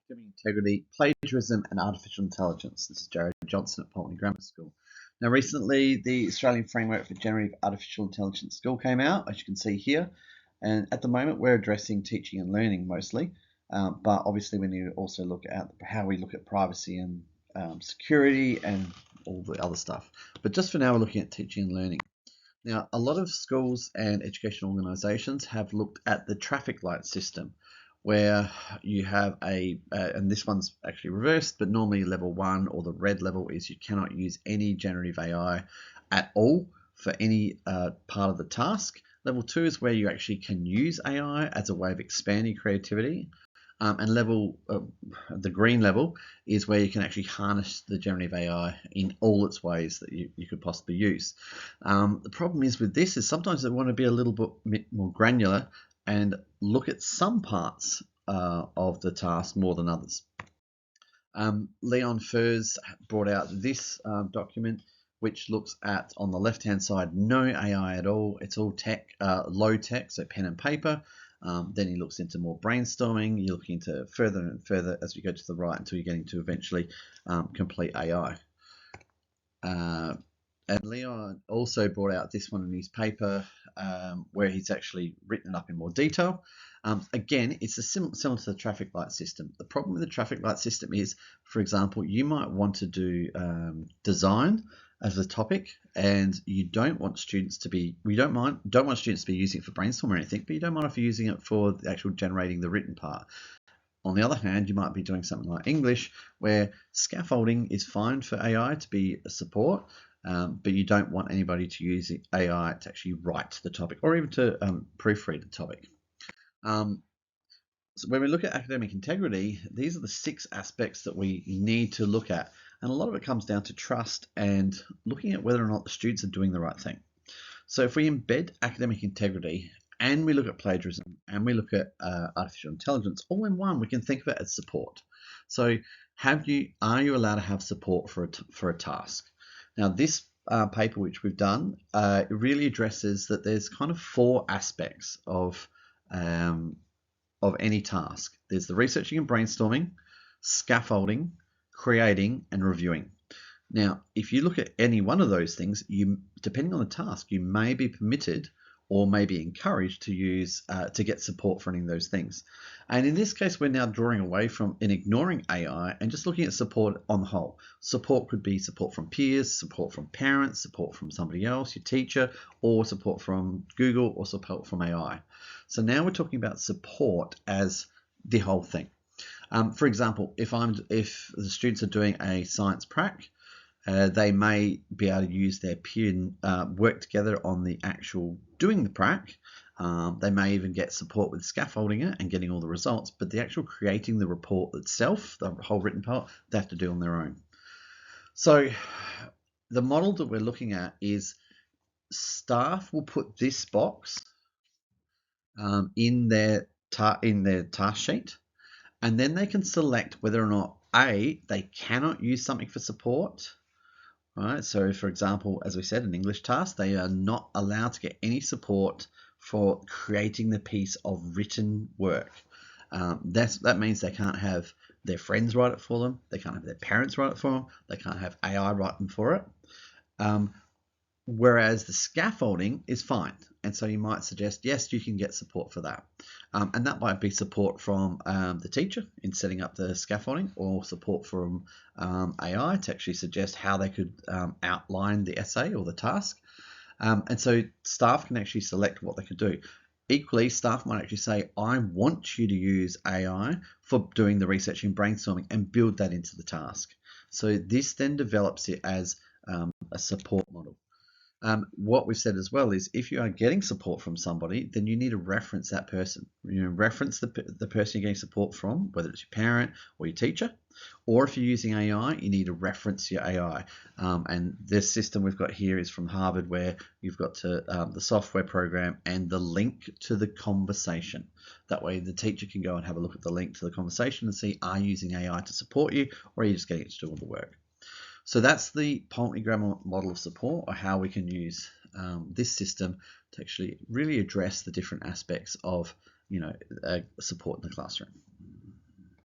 academic integrity, plagiarism, and artificial intelligence. This is Jared Johnson at Pulteney Grammar School. Now, recently, the Australian Framework for Generative Artificial Intelligence School came out, as you can see here. And at the moment, we're addressing teaching and learning mostly. But obviously, we need to also look at how we look at privacy and security and all the other stuff. But just for now, we're looking at teaching and learning. Now, a lot of schools and educational organisations have looked at the traffic light system, where you have and this one's actually reversed, but normally level 1 or the red level is you cannot use any generative AI at all for any part of the task. Level 2 is where you actually can use AI as a way of expanding creativity. And the green level is where you can actually harness the generative AI in all its ways that you could possibly use. The problem is with this is sometimes they want to be a little bit more granular and look at some parts of the task more than others. Leon Furs brought out this document, which looks at, on the left-hand side, no AI at all. It's all tech, low tech, so pen and paper. Then he looks into more brainstorming. You look into further and further as we go to the right until you're getting to eventually complete AI. And Leon also brought out this one in his paper where he's actually written it up in more detail. Again, it's similar to the traffic light system. The problem with the traffic light system is, for example, you might want to do design as a topic, and you don't want students to be, don't want students to be using it for brainstorming or anything, but you don't mind if you're using it for the actual generating the written part. On the other hand, you might be doing something like English, where scaffolding is fine for AI to be a support, but you don't want anybody to use AI to actually write the topic or even to proofread the topic. So when we look at academic integrity, these are the 6 aspects that we need to look at. And a lot of it comes down to trust and looking at whether or not the students are doing the right thing. So if we embed academic integrity and we look at plagiarism and we look at artificial intelligence all in one, we can think of it as support. So are you allowed to have support for a task? Now, this paper which we've done, it really addresses that there's kind of 4 aspects of any task. There's the researching and brainstorming, scaffolding, creating, and reviewing. Now, if you look at any one of those things, depending on the task, you may be permitted or may be encouraged to use to get support for any of those things. And in this case, we're now drawing away from and ignoring AI and just looking at support on the whole. Support could be support from peers, support from parents, support from somebody else, your teacher, or support from Google, or support from AI. So now we're talking about support as the whole thing. For example, if the students are doing a science prac, they may be able to use their peer work together on the actual doing the prac. They may even get support with scaffolding it and getting all the results, but the actual creating the report itself, the whole written part, they have to do on their own. So the model that we're looking at is staff will put this box in their task sheet, and then they can select whether or not they cannot use something for support. Right, so for example, as we said, an English task, they are not allowed to get any support for creating the piece of written work. That means they can't have their friends write it for them, they can't have their parents write it for them, they can't have AI write them for it. Whereas the scaffolding is fine. And so you might suggest, yes, you can get support for that. And that might be support from the teacher in setting up the scaffolding, or support from AI to actually suggest how they could outline the essay or the task. And so staff can actually select what they could do. Equally, staff might actually say, I want you to use AI for doing the research and brainstorming, and build that into the task. So this then develops it as a support model. What we've said as well is, if you are getting support from somebody, then you need to reference that person. Reference the person you're getting support from, whether it's your parent or your teacher, or if you're using AI, you need to reference your AI. And this system we've got here is from Harvard, where you've got the software program and the link to the conversation. That way the teacher can go and have a look at the link to the conversation and see, are you using AI to support you, or are you just getting it to do all the work? So that's the Pulteney Grammar model of support, or how we can use this system to actually really address the different aspects of support in the classroom.